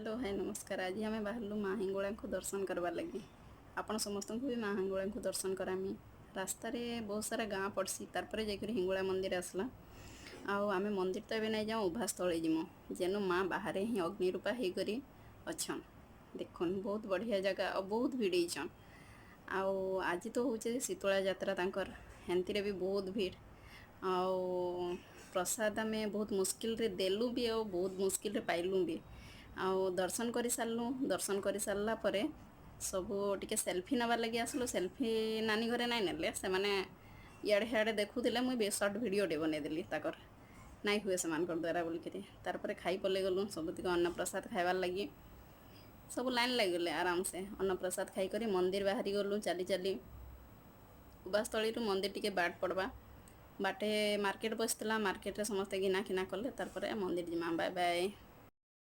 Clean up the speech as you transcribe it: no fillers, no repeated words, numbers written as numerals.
Hello hi नमस्कार। आज आम बाहर माँ हिंगुला को दर्शन करवार लगी। आपण समस्त को भी माँ हिंगुला को दर्शन करामी। रास्तार बहुत सारा गाँ पड़सी तार जाकर हिंगुला मंदिर आसला। आम मंदिर तो ये नहीं जाऊँ उभास्थल जीमु जेनु माँ बाहर ही अग्निरूपा होकर अच्छन। देखुन बहुत बढ़िया जगह और बहुत भिड़ होन। आज तो हूँ शीतला यात्रा तांकर हेन्तिर भी बहुत भीड़। आउ प्रसाद आम बहुत मुस्किल रे देलु भी और बहुत मुस्किल रे पाइलु भी। दर्शन कर सारू। दर्शन कर सारा पर सबू टे सेल्फी नबार लगे आसलु। सेल्फी नानी घरे नाई नेले से माने इे हियाड़े देखुले मुझे सर्ट भिडियोटे बनईदेली ताकर नाई हुए से द्वारा बोलिकी तार खाई पले गलु सबुतिक अन्न प्रसाद खाइबार लगी सब लाइन लगे आराम से अन्न प्रसाद खाई मंदिर बाहरी गलु चली चली। उबास्थली मंदिर टिके बाट पड़वा बाटे मार्केट बसला। मार्केट रे समस्ते गिना किना कले तार मंदिर जिमा। Bye bye.